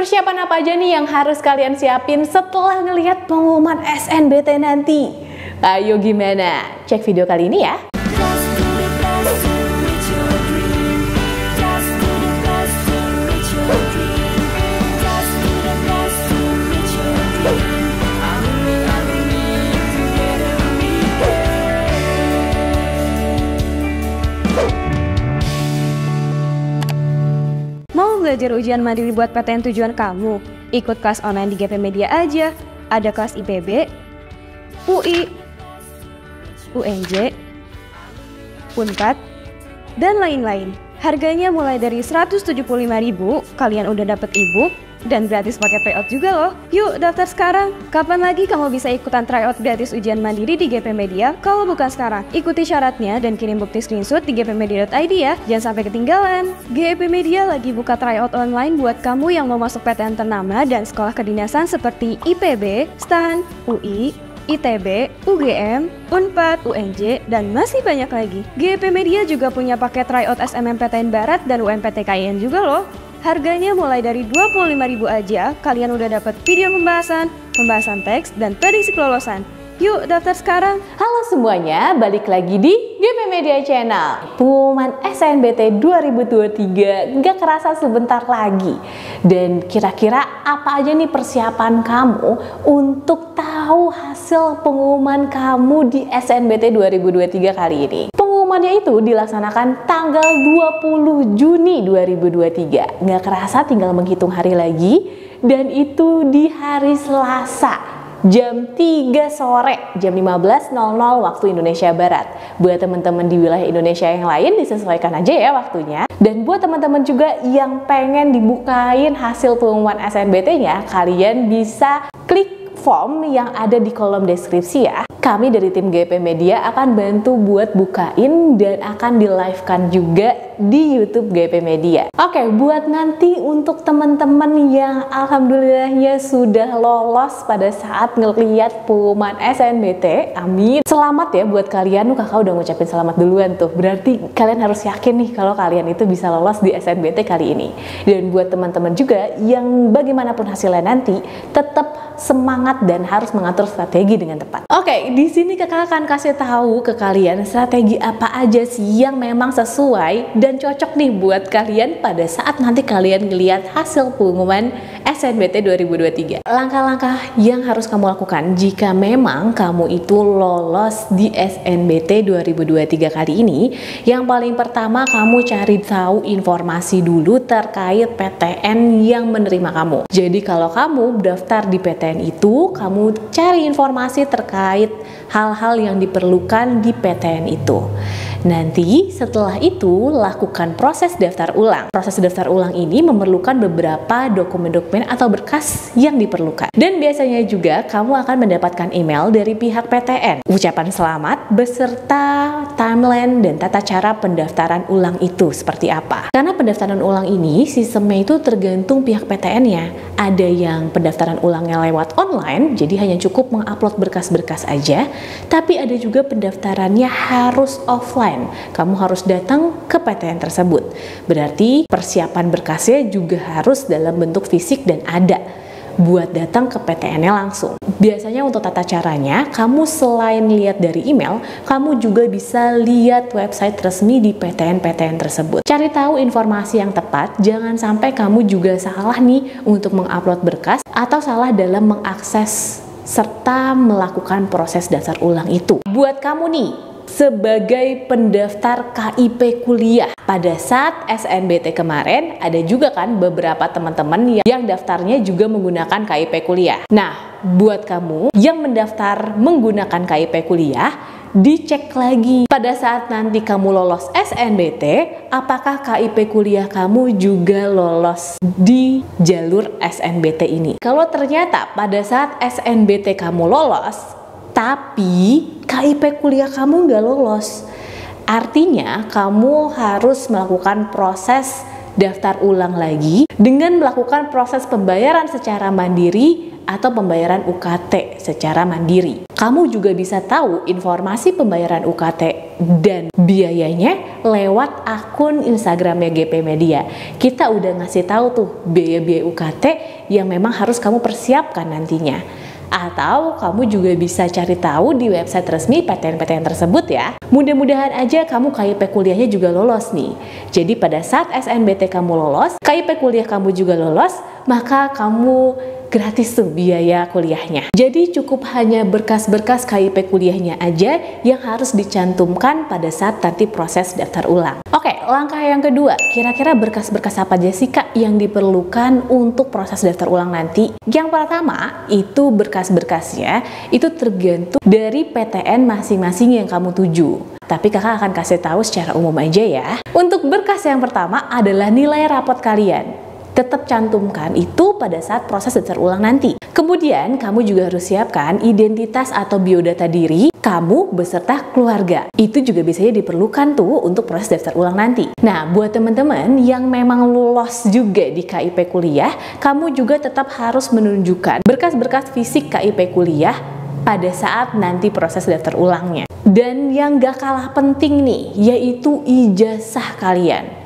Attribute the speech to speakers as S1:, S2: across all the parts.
S1: Persiapan apa aja nih yang harus kalian siapin setelah ngelihat pengumuman SNBT nanti? Ayo gimana? Cek video kali ini ya.
S2: Mau belajar ujian mandiri buat PTN tujuan kamu? Ikut kelas online di GP Media aja. Ada kelas IPB, UI, UNJ, Unpad, dan lain-lain. Harganya mulai dari 175.000, kalian udah dapet e-book, dan gratis pakai tryout juga loh. Yuk daftar sekarang. Kapan lagi kamu bisa ikutan tryout gratis ujian mandiri di GP Media? Kalau bukan sekarang, ikuti syaratnya dan kirim bukti screenshot di gpmedia.id ya. Jangan sampai ketinggalan. GP Media lagi buka tryout online buat kamu yang mau masuk PTN ternama dan sekolah kedinasan seperti IPB, STAN, UI, ITB, UGM, Unpad, UNJ, dan masih banyak lagi. GP Media juga punya paket tryout SNMPTN Barat dan UMPTKIN juga loh. Harganya mulai dari 25.000 aja, kalian udah dapat video pembahasan teks, dan prediksi kelolosan. Yuk daftar sekarang.
S1: Halo semuanya, balik lagi di GP Media Channel. Pengumuman SNBT 2023 gak kerasa sebentar lagi. Dan kira-kira apa aja nih persiapan kamu untuk tahu hasil pengumuman kamu di SNBT 2023 kali ini? Pengumumannya itu dilaksanakan tanggal 20 Juni 2023. Nggak kerasa tinggal menghitung hari lagi, dan itu di hari Selasa. Jam 3 sore, jam 15.00 waktu Indonesia Barat. Buat teman-teman di wilayah Indonesia yang lain disesuaikan aja ya waktunya. Dan buat teman-teman juga yang pengen dibukain hasil pengumuman SNBT-nya, kalian bisa klik form yang ada di kolom deskripsi ya. Kami dari tim GP Media akan bantu buat bukain dan akan di-live-kan juga di YouTube GP Media. Oke, buat nanti untuk teman-teman yang alhamdulillahnya sudah lolos pada saat ngeliat pengumuman SNBT, amin. Selamat ya buat kalian, kakak udah ngucapin selamat duluan tuh. Berarti kalian harus yakin nih kalau kalian itu bisa lolos di SNBT kali ini. Dan buat teman-teman juga yang bagaimanapun hasilnya nanti, tetap semangat dan harus mengatur strategi dengan tepat. Oke, di sini kakak akan kasih tahu ke kalian strategi apa aja sih yang memang sesuai dan cocok nih buat kalian pada saat nanti kalian ngelihat hasil pengumuman SNBT 2023. Langkah-langkah yang harus kamu lakukan jika memang kamu itu lolos di SNBT 2023 kali ini. Yang paling pertama, kamu cari tahu informasi dulu terkait PTN yang menerima kamu. Jadi kalau kamu daftar di PTN itu, kamu cari informasi terkait hal-hal yang diperlukan di PTN itu. Nanti setelah itu lakukan proses daftar ulang. Proses daftar ulang ini memerlukan beberapa dokumen-dokumen atau berkas yang diperlukan. Dan biasanya juga kamu akan mendapatkan email dari pihak PTN. Ucapan selamat beserta timeline dan tata cara pendaftaran ulang itu seperti apa. Karena pendaftaran ulang ini sistemnya itu tergantung pihak PTN-nya. Ada yang pendaftaran ulangnya lewat online, jadi hanya cukup mengupload berkas-berkas aja. Tapi ada juga pendaftarannya harus offline. Kamu harus datang ke PTN tersebut. Berarti persiapan berkasnya juga harus dalam bentuk fisik dan ada buat datang ke PTN-nya langsung. Biasanya untuk tata caranya, kamu selain lihat dari email, kamu juga bisa lihat website resmi di PTN-PTN tersebut. Cari tahu informasi yang tepat, jangan sampai kamu juga salah nih untuk mengupload berkas atau salah dalam mengakses serta melakukan proses daftar ulang itu. Buat kamu nih, sebagai pendaftar KIP kuliah, pada saat SNBT kemarin ada juga kan beberapa teman-teman yang daftarnya juga menggunakan KIP kuliah. Nah, buat kamu yang mendaftar menggunakan KIP kuliah, dicek lagi pada saat nanti kamu lolos SNBT, apakah KIP kuliah kamu juga lolos di jalur SNBT ini. Kalau ternyata pada saat SNBT kamu lolos, tapi KIP kuliah kamu nggak lolos, artinya kamu harus melakukan proses daftar ulang lagi dengan melakukan proses pembayaran secara mandiri atau pembayaran UKT secara mandiri. Kamu juga bisa tahu informasi pembayaran UKT dan biayanya lewat akun Instagramnya GP Media. Kita udah ngasih tahu tuh biaya-biaya UKT yang memang harus kamu persiapkan nantinya. Atau kamu juga bisa cari tahu di website resmi PTN-PTN tersebut ya. Mudah-mudahan aja kamu KIP kuliahnya juga lolos nih. Jadi pada saat SNBT kamu lolos, KIP kuliah kamu juga lolos, maka kamu gratis tuh biaya kuliahnya. Jadi cukup hanya berkas-berkas KIP kuliahnya aja yang harus dicantumkan pada saat nanti proses daftar ulang. Oke, langkah yang kedua, kira-kira berkas-berkas apa aja sih Kak yang diperlukan untuk proses daftar ulang nanti? Yang pertama, itu berkas-berkasnya itu tergantung dari PTN masing-masing yang kamu tuju. Tapi kakak akan kasih tahu secara umum aja ya. Untuk berkas yang pertama adalah nilai rapot kalian. Tetap cantumkan itu pada saat proses daftar ulang nanti. Kemudian kamu juga harus siapkan identitas atau biodata diri kamu beserta keluarga. Itu juga biasanya diperlukan tuh untuk proses daftar ulang nanti. Nah, buat teman-teman yang memang lolos juga di KIP kuliah, kamu juga tetap harus menunjukkan berkas-berkas fisik KIP kuliah pada saat nanti proses daftar ulangnya. Dan yang gak kalah penting nih, yaitu ijazah kalian.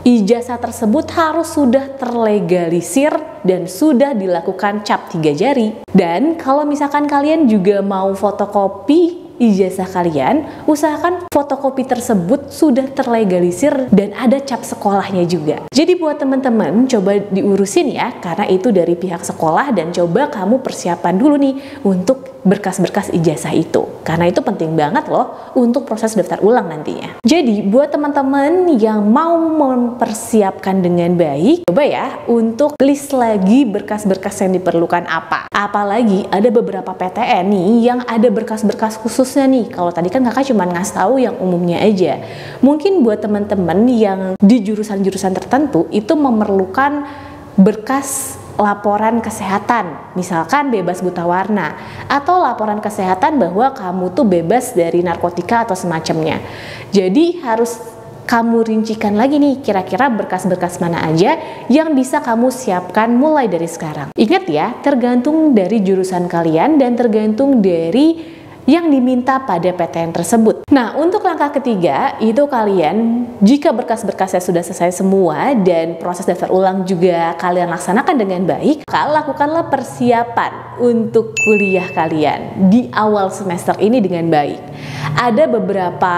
S1: Ijazah tersebut harus sudah terlegalisir dan sudah dilakukan cap 3 jari. Dan kalau misalkan kalian juga mau fotokopi ijazah kalian, usahakan fotokopi tersebut sudah terlegalisir dan ada cap sekolahnya juga. Jadi buat teman-teman coba diurusin ya, karena itu dari pihak sekolah, dan coba kamu persiapan dulu nih untuk berkas-berkas ijazah itu. Karena itu penting banget loh untuk proses daftar ulang nantinya. Jadi buat teman-teman yang mau mempersiapkan dengan baik, coba ya untuk list lagi berkas-berkas yang diperlukan apa. Apalagi ada beberapa PTN nih yang ada berkas-berkas khususnya nih. Kalau tadi kan kakak cuma ngasih tahu yang umumnya aja. Mungkin buat teman-teman yang di jurusan-jurusan tertentu itu memerlukan berkas laporan kesehatan, misalkan bebas buta warna, atau laporan kesehatan bahwa kamu tuh bebas dari narkotika atau semacamnya. Jadi harus kamu rincikan lagi nih kira-kira berkas-berkas mana aja yang bisa kamu siapkan mulai dari sekarang. Ingat ya, tergantung dari jurusan kalian dan tergantung dari yang diminta pada PTN tersebut. Nah, untuk langkah ketiga, itu kalian jika berkas-berkasnya sudah selesai semua dan proses daftar ulang juga kalian laksanakan dengan baik, lakukanlah persiapan untuk kuliah kalian di awal semester ini dengan baik. Ada beberapa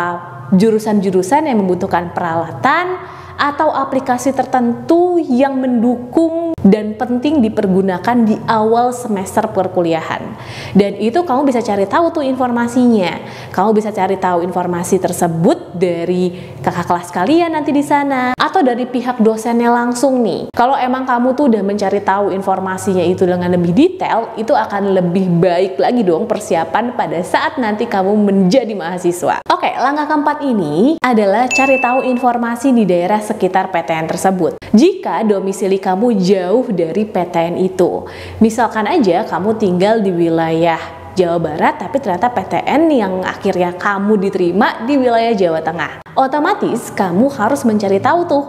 S1: jurusan-jurusan yang membutuhkan peralatan atau aplikasi tertentu yang mendukung dan penting dipergunakan di awal semester perkuliahan. Dan itu kamu bisa cari tahu tuh informasinya. Kamu bisa cari tahu informasi tersebut dari kakak kelas kalian nanti di sana atau dari pihak dosennya langsung nih. Kalau emang kamu tuh udah mencari tahu informasinya itu dengan lebih detail, itu akan lebih baik lagi dong persiapan pada saat nanti kamu menjadi mahasiswa. Oke, langkah keempat ini adalah cari tahu informasi di daerah sekitar PTN tersebut. Jika domisili kamu jauh dari PTN itu, misalkan aja kamu tinggal di wilayah Jawa Barat tapi ternyata PTN yang akhirnya kamu diterima di wilayah Jawa Tengah, otomatis kamu harus mencari tahu tuh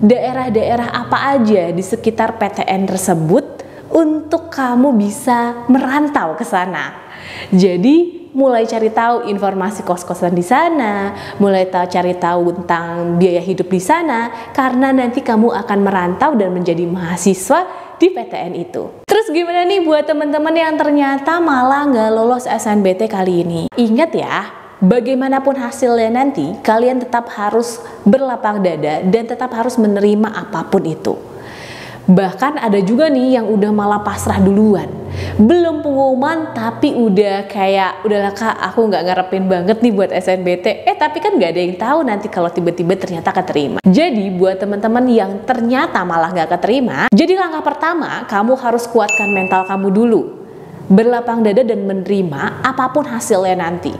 S1: daerah-daerah apa aja di sekitar PTN tersebut untuk kamu bisa merantau ke sana. Jadi mulai cari tahu informasi kos-kosan di sana, mulai cari tahu tentang biaya hidup di sana, karena nanti kamu akan merantau dan menjadi mahasiswa di PTN itu. Terus gimana nih buat teman-teman yang ternyata malah nggak lolos SNBT kali ini? Ingat ya, bagaimanapun hasilnya nanti, kalian tetap harus berlapang dada dan tetap harus menerima apapun itu. Bahkan ada juga nih yang udah malah pasrah duluan, belum pengumuman tapi udah kayak udahlah kak, aku nggak ngarepin banget nih buat SNBT. Tapi kan nggak ada yang tahu nanti kalau tiba-tiba ternyata keterima. Jadi buat teman-teman yang ternyata malah nggak keterima, jadi langkah pertama kamu harus kuatkan mental kamu dulu, berlapang dada dan menerima apapun hasilnya nanti.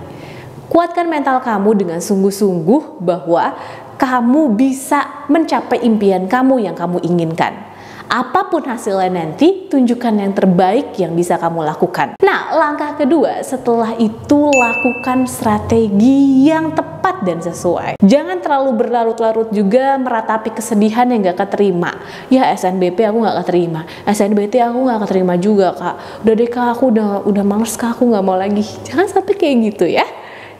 S1: Kuatkan mental kamu dengan sungguh-sungguh bahwa kamu bisa mencapai impian kamu yang kamu inginkan. Apapun hasilnya nanti, tunjukkan yang terbaik yang bisa kamu lakukan. Nah, Nah, langkah kedua setelah itu lakukan strategi yang tepat dan sesuai. Jangan terlalu berlarut-larut juga meratapi kesedihan yang gak keterima. Ya SNBP aku gak keterima, SNBT aku gak keterima juga kak. Udah deh kak, aku udah males kak, aku gak mau lagi. Jangan sampai kayak gitu ya.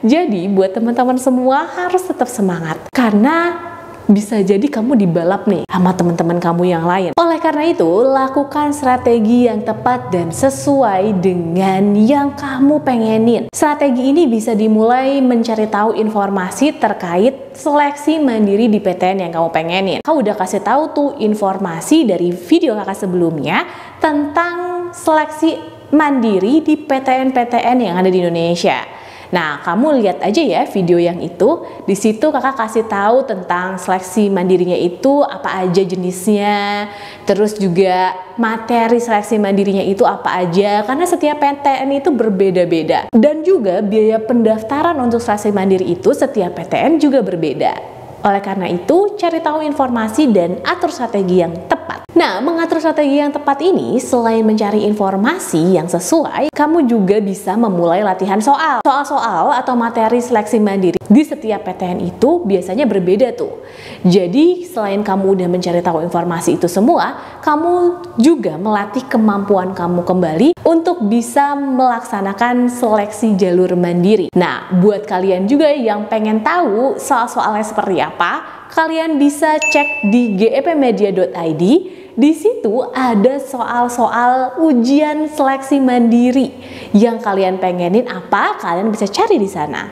S1: Jadi buat teman-teman semua harus tetap semangat. Karena bisa jadi kamu dibalap nih sama teman-teman kamu yang lain. Oleh karena itu, lakukan strategi yang tepat dan sesuai dengan yang kamu pengenin. Strategi ini bisa dimulai mencari tahu informasi terkait seleksi mandiri di PTN yang kamu pengenin. Kau udah kasih tahu tuh informasi dari video kakak sebelumnya tentang seleksi mandiri di PTN-PTN yang ada di Indonesia. Nah, kamu lihat aja ya video yang itu. Di situ kakak kasih tahu tentang seleksi mandirinya itu apa aja jenisnya, terus juga materi seleksi mandirinya itu apa aja, karena setiap PTN itu berbeda-beda. Dan juga biaya pendaftaran untuk seleksi mandiri itu setiap PTN juga berbeda. Oleh karena itu, cari tahu informasi dan atur strategi yang tepat. Nah, mengatur strategi yang tepat ini, selain mencari informasi yang sesuai, kamu juga bisa memulai latihan soal. Soal-soal atau materi seleksi mandiri di setiap PTN itu biasanya berbeda tuh. Jadi, selain kamu udah mencari tahu informasi itu semua, kamu juga melatih kemampuan kamu kembali untuk bisa melaksanakan seleksi jalur mandiri. Nah, buat kalian juga yang pengen tahu soal-soalnya seperti apa, kalian bisa cek di gepmedia.id. Di situ ada soal-soal ujian seleksi mandiri yang kalian pengenin apa, kalian bisa cari di sana.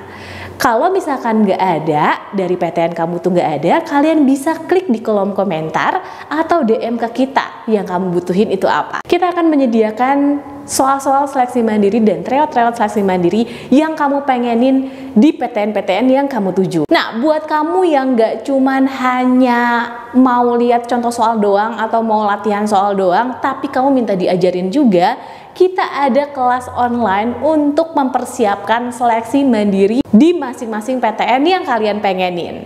S1: Kalau misalkan nggak ada, dari PTN kamu tuh nggak ada, kalian bisa klik di kolom komentar atau DM ke kita yang kamu butuhin itu apa. Kita akan menyediakan soal-soal seleksi mandiri dan tryout-tryout seleksi mandiri yang kamu pengenin di PTN-PTN yang kamu tuju. Nah, buat kamu yang nggak cuman hanya mau lihat contoh soal doang atau mau latihan soal doang, tapi kamu minta diajarin juga, kita ada kelas online untuk mempersiapkan seleksi mandiri di masing-masing PTN yang kalian pengenin.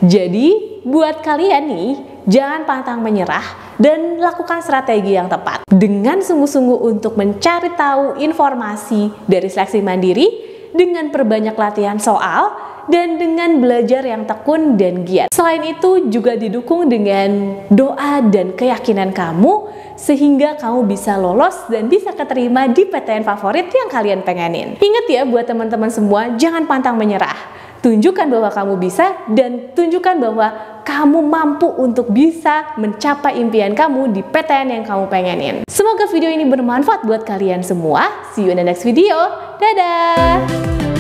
S1: Jadi, buat kalian nih, jangan pantang menyerah dan lakukan strategi yang tepat. Dengan sungguh-sungguh untuk mencari tahu informasi dari seleksi mandiri, dengan perbanyak latihan soal, dan dengan belajar yang tekun dan giat. Selain itu juga didukung dengan doa dan keyakinan kamu sehingga kamu bisa lolos dan bisa keterima di PTN favorit yang kalian pengenin. Ingat ya buat teman-teman semua, jangan pantang menyerah. Tunjukkan bahwa kamu bisa dan tunjukkan bahwa kamu mampu untuk bisa mencapai impian kamu di PTN yang kamu pengenin. Semoga video ini bermanfaat buat kalian semua. See you in the next video. Dadah!